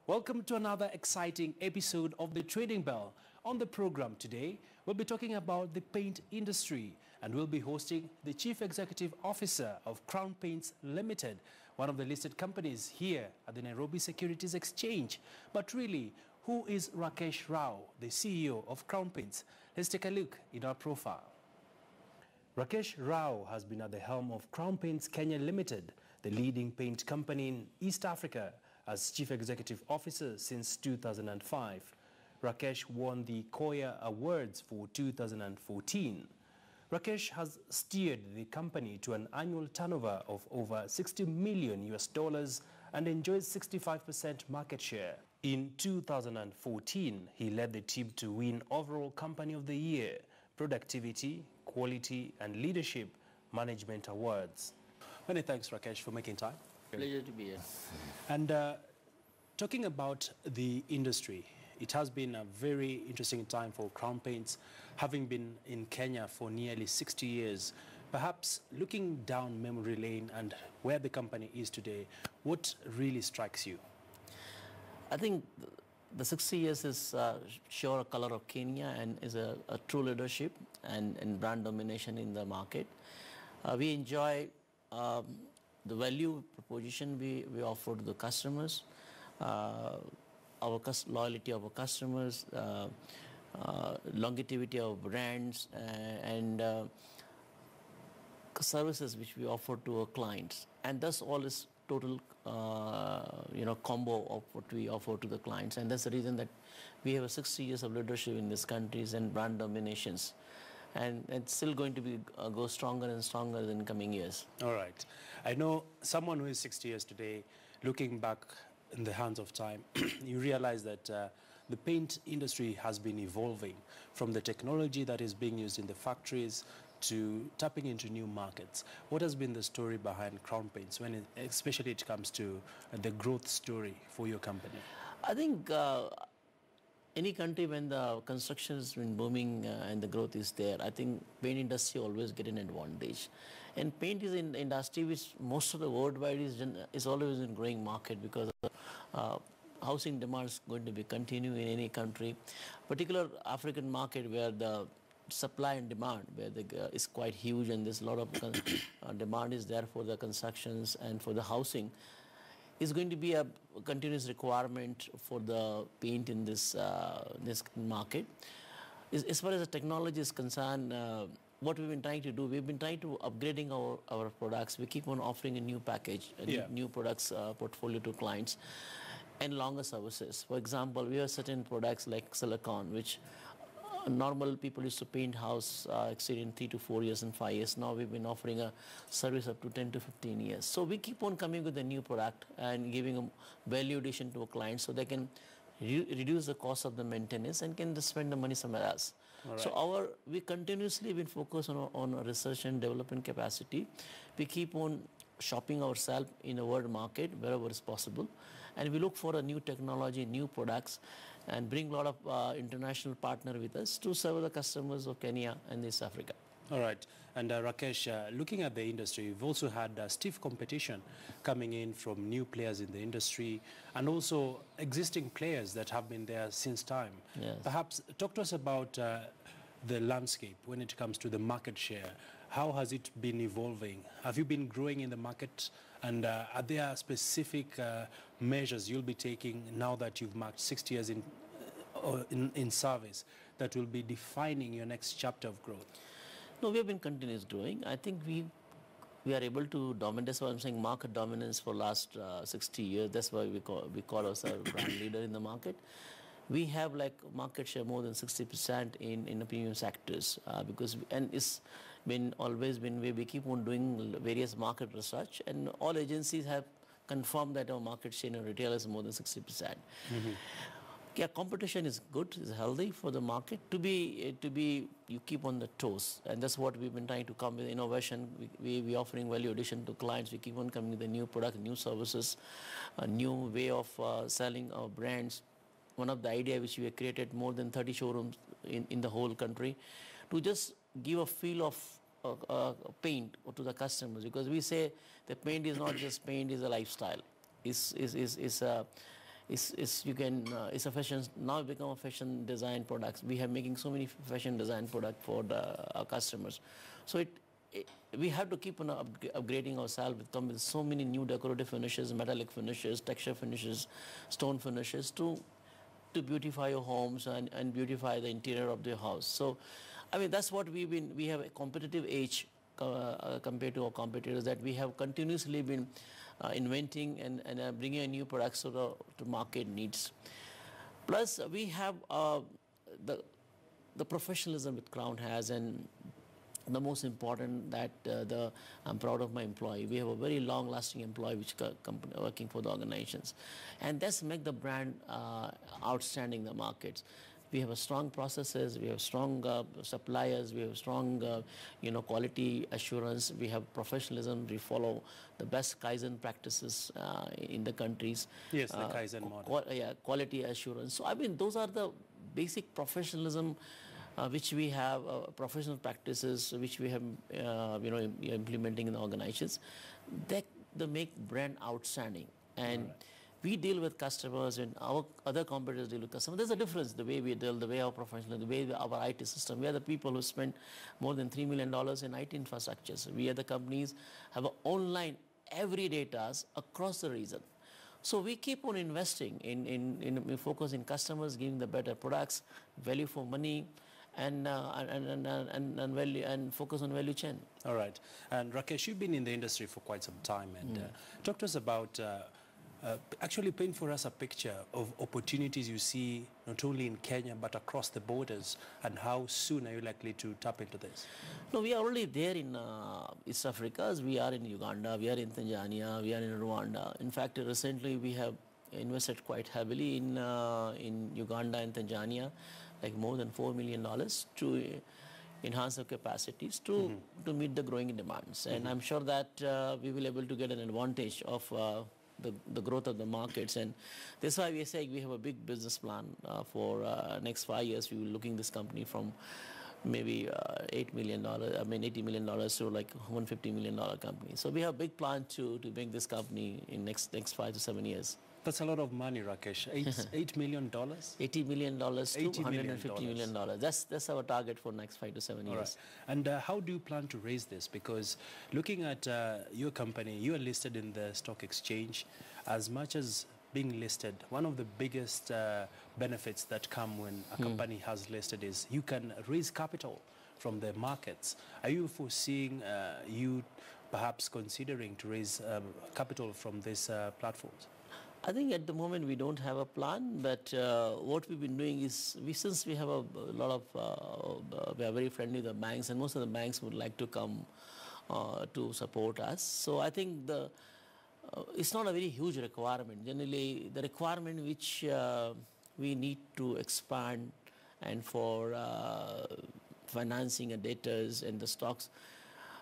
Welcome to another exciting episode of The Trading Bell. On the program today, we'll be talking about the paint industry, and we'll be hosting the Chief Executive Officer of Crown Paints Limited, one of the listed companies here at the Nairobi Securities Exchange. But really, who is Rakesh Rao, the CEO of Crown Paints? Let's take a look in our profile. Rakesh Rao has been at the helm of Crown Paints Kenya Limited, the leading paint company in East Africa, as Chief Executive Officer since 2005. Rakesh won the Koya Awards for 2014. Rakesh has steered the company to an annual turnover of over $60 million and enjoys 65% market share. In 2014, he led the team to win overall Company of the Year, Productivity, Quality and Leadership Management Awards. Many thanks, Rakesh, for making time. Pleasure to be here. And talking about the industry, it has been a very interesting time for Crown Paints, having been in Kenya for nearly 60 years. Perhaps looking down memory lane and where the company is today, what really strikes you? I think the 60 years is sure a color of Kenya and is a true leadership and brand domination in the market. We enjoy the value proposition we offer to the customers, our loyalty of our customers, longevity of brands, and services which we offer to our clients. And that's all is total combo of what we offer to the clients. And that's the reason that we have a 60 years of leadership in these countries and brand dominations. And it's still going to be go stronger and stronger in coming years. All right. I know someone who is 60 years today, looking back in the hands of time, you realize that the paint industry has been evolving from the technology that is being used in the factories to tapping into new markets. What has been the story behind Crown Paints, when especially it comes to the growth story for your company? I think any country when the construction has been booming and the growth is there, I think paint industry always get an advantage. And paint is an industry which most of the worldwide is always in growing market because housing demand is going to be continue in any country, particular African market where the supply and demand is quite huge and there's a lot of demand is there for the constructions and for the housing. Is going to be a continuous requirement for the paint in this market. As far as the technology is concerned, what we've been trying to do, we've been trying to upgrading our products. We keep on offering a new package, new products portfolio to clients, and longer services. For example, we have certain products like silicone, which normal people used to paint house exceeding 3 to 4 years and 5 years. Now we've been offering a service up to 10 to 15 years. So we keep on coming with a new product and giving a value addition to our clients so they can reduce the cost of the maintenance and can just spend the money somewhere else. Right. So we continuously been focused on research and development capacity. We keep on shopping ourselves in the world market wherever is possible, and we look for a new technology, new products, and bring a lot of international partner with us to serve the customers of Kenya and East Africa. All right. And Rakesh, looking at the industry, we've also had stiff competition coming in from new players in the industry and also existing players that have been there since time. Yes. Perhaps talk to us about the landscape when it comes to the market share. How has it been evolving? Have you been growing in the market? And are there specific measures you'll be taking now that you've marked 60 years in service that will be defining your next chapter of growth? No, we have been continuous growing. I think we are able to dominate. That's why I'm saying market dominance for last 60 years. That's why we call ourselves brand leader in the market. We have like market share more than 60% in the premium sectors it's been always been we keep on doing various market research, and all agencies have confirmed that our market share in retail is more than 60%. Yeah, competition is good, is healthy for the market. To be you keep on the toes, and that's what we've been trying to come with innovation. We offering value addition to clients. We keep on coming with a new product, new services, a new way of selling our brands. One of the idea which we have created more than 30 showrooms in the whole country to just give a feel of paint to the customers, because we say the paint is not just paint, is a lifestyle. you can it's a fashion now become a fashion design products. We have making so many fashion design product for our customers. So we have to keep on upgrading ourselves with so many new decorative finishes, metallic finishes, texture finishes, stone finishes to beautify your homes and beautify the interior of the house. So, I mean, that's what we have a competitive edge compared to our competitors, that we have continuously been inventing and bringing new products to market needs. Plus, we have the professionalism that Crown has, and the most important that I'm proud of my employee. We have a very long-lasting employee which company working for the organizations, and that's make the brand outstanding in the markets. We have a strong processes, we have strong suppliers, we have strong quality assurance, we have professionalism, we follow the best Kaizen practices in the countries. Yes, the Kaizen model. Quality assurance. So I mean, those are the basic professionalism which we have, professional practices which we have implementing in the organizations, they make brand outstanding. And right. We deal with customers and our other competitors deal with customers. There's a difference, the way we deal, the way our professional, the way our IT system. We are the people who spend more than $3 million in IT infrastructures. We are the companies have an online everyday tasks across the region. So we keep on investing in focusing customers, giving the better products, value for money, and value, and focus on value chain. All right. And Rakesh, you've been in the industry for quite some time, and talk to us about actually paint for us a picture of opportunities you see not only in Kenya but across the borders, and how soon are you likely to tap into this? No, we are already there in East Africa. As we are in Uganda, we are in Tanzania, we are in Rwanda. In fact, recently we have invested quite heavily in Uganda and Tanzania, like more than $4 million to enhance our capacities to meet the growing demands. And I'm sure that we will be able to get an advantage of the growth of the markets. And that's why we say we have a big business plan for next 5 years. We will looking this company from maybe $80 million to like $150 million company. So we have a big plan to make this company in next 5 to 7 years. That's a lot of money, Rakesh. $8 million? $80 million to $150 million. That's our target for next 5 to 7 years. Right. And how do you plan to raise this? Because looking at your company, you are listed in the stock exchange. As much as being listed, one of the biggest benefits that come when a company has listed is you can raise capital from the markets. Are you foreseeing you perhaps considering to raise capital from these platforms? I think at the moment we don't have a plan, but what we've been doing is, since we have a lot of, we are very friendly with the banks, and most of the banks would like to come to support us. So I think it's not a very huge requirement. Generally, the requirement which we need to expand and for financing and debtors and the stocks,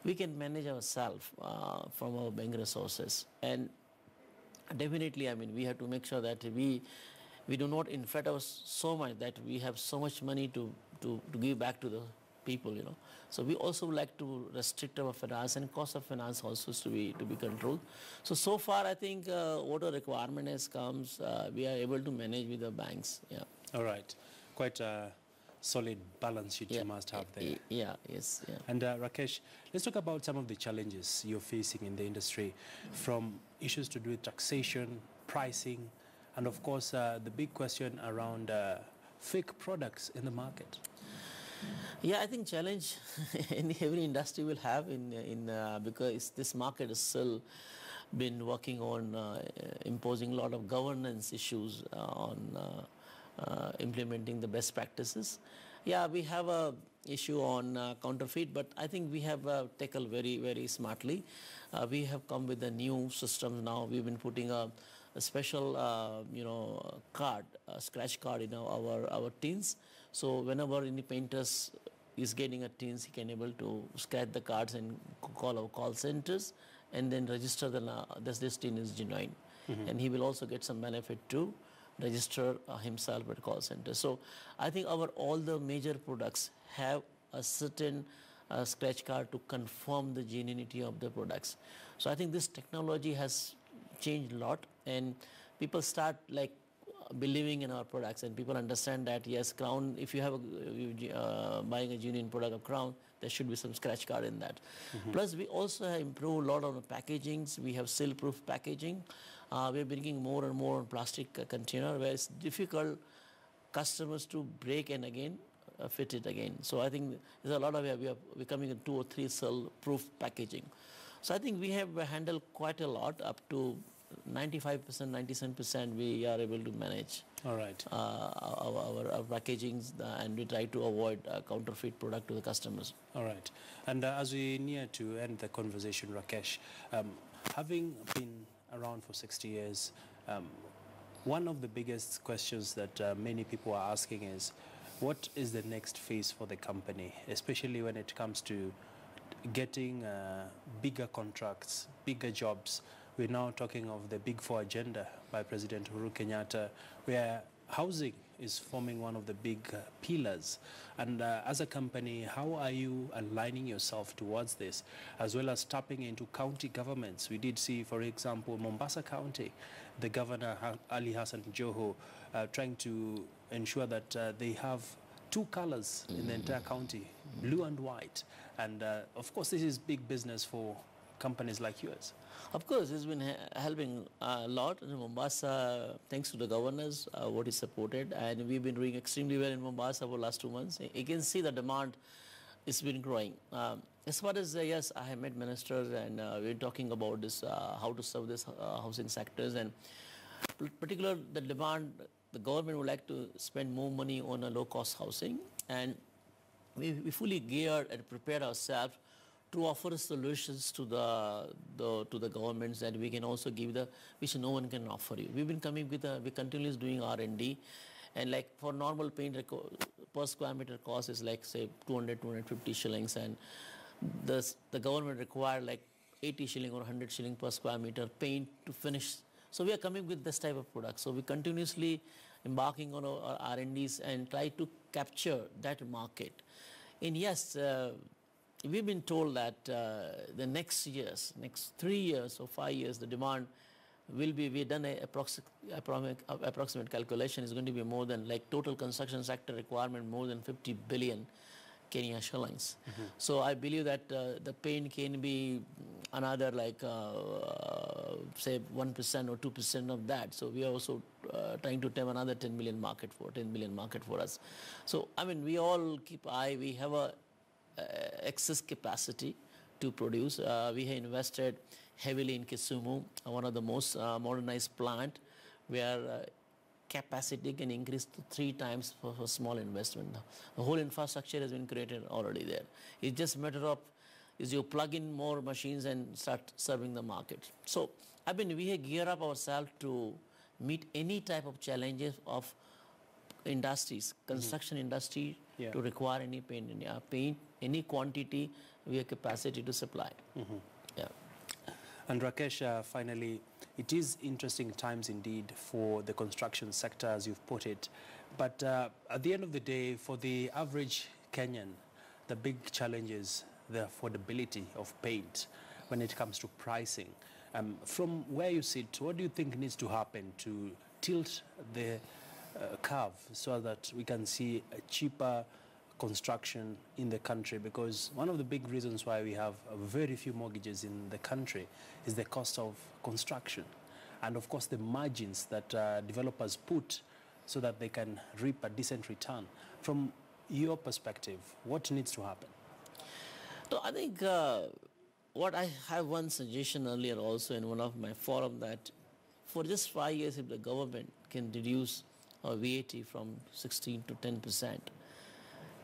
we can manage ourselves from our bank resources. And definitely, I mean, we have to make sure that we do not inflate us so much that we have so much money to give back to the people, So we also would like to restrict our finance, and cost of finance also is to be controlled. So far, I think what a requirement has comes, we are able to manage with the banks. Yeah. All right. Quite a solid balance sheet you must have there. Yeah. Yes. Yeah. And Rakesh, let's talk about some of the challenges you're facing in the industry, from issues to do with taxation, pricing, and of course the big question around fake products in the market. Yeah, I think challenge in every industry will have because this market has still been working on imposing a lot of governance issues on implementing the best practices. Yeah, we have a issue on counterfeit, but I think we have tackled very, very smartly. We have come with a new system now. We've been putting a special, card, a scratch card in our tins. So whenever any painters is getting a tins, he can able to scratch the cards and call our call centers and then register this tin is genuine. And he will also get some benefit to register himself at call center. So I think all the major products have a certain scratch card to confirm the genuinity of the products. So I think this technology has changed a lot, and people start like believing in our products, and people understand that yes, Crown, if you have buying a genuine product of Crown, there should be some scratch card in that. Plus, we also have improved a lot on the packagings. We have seal-proof packaging. We're bringing more and more on plastic container, where it's difficult customers to break and again fit it again. So I think there's a lot of, we're coming in 2 or 3 cell proof packaging. So I think we have handled quite a lot, up to 95%, 97% we are able to manage. All right. Our packagings, and we try to avoid counterfeit product to the customers. All right. And as we near to end the conversation, Rakesh, having been around for 60 years, one of the biggest questions that many people are asking is, what is the next phase for the company, especially when it comes to getting bigger contracts, bigger jobs? We're now talking of the Big Four agenda by President Uhuru Kenyatta, where housing is forming one of the big pillars. And as a company, how are you aligning yourself towards this, as well as tapping into county governments? We did see, for example, Mombasa County, the Governor Ali Hassan Joho trying to ensure that they have 2 colors in the entire county, blue and white. And of course, this is big business for companies like yours. Of course, it's been helping a lot in Mombasa, thanks to the governors, what is supported, and we've been doing extremely well in Mombasa for the last 2 months. You can see the demand has been growing. As far as, yes, I have met ministers, and we're talking about this, how to serve this housing sectors, and particularly the demand, the government would like to spend more money on a low-cost housing, and we fully geared and prepared ourselves to offer solutions to the governments that we can also give which no one can offer you. We've been coming with we continuously doing R&D, and like for normal paint per square meter cost is like say 200, 250 shillings, and the government require like 80 shilling or 100 shilling per square meter paint to finish. So we are coming with this type of product. So we continuously embarking on our R&Ds and try to capture that market. And yes, we've been told that the next 3 years or 5 years, the demand will be, we've done an approximate calculation, is going to be more than, like total construction sector requirement, more than 50 billion Kenya shillings. So I believe that the paint can be another like say 1% or 2% of that. So we are also trying to tap another 10 billion market for us. So I mean, we all keep eye, we have a excess capacity to produce. We have invested heavily in Kisumu, one of the most modernized plant, where capacity can increase to 3 times for a small investment. The whole infrastructure has been created already there. It's just a matter of is you plug in more machines and start serving the market. So I mean, we have geared up ourselves to meet any type of challenges of industries, construction industry, to require any paint, any quantity, we have capacity to supply. Yeah. And Rakesh, finally, it is interesting times indeed for the construction sector, as you've put it. But at the end of the day, for the average Kenyan, the big challenge is the affordability of paint when it comes to pricing. From where you sit, what do you think needs to happen to tilt the curve so that we can see a cheaper construction in the country? Because one of the big reasons why we have very few mortgages in the country is the cost of construction, and of course the margins that developers put so that they can reap a decent return. From your perspective, what needs to happen? So I think what I have one suggestion earlier also in one of my forum, that for just 5 years, if the government can reduce VAT from 16 to 10%,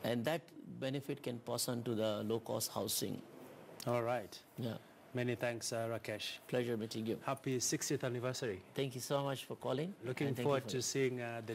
and that benefit can pass on to the low-cost housing. All right. Yeah. Many thanks, Rakesh. Pleasure meeting you. Happy 60th anniversary. Thank you so much for calling. Looking forward to seeing the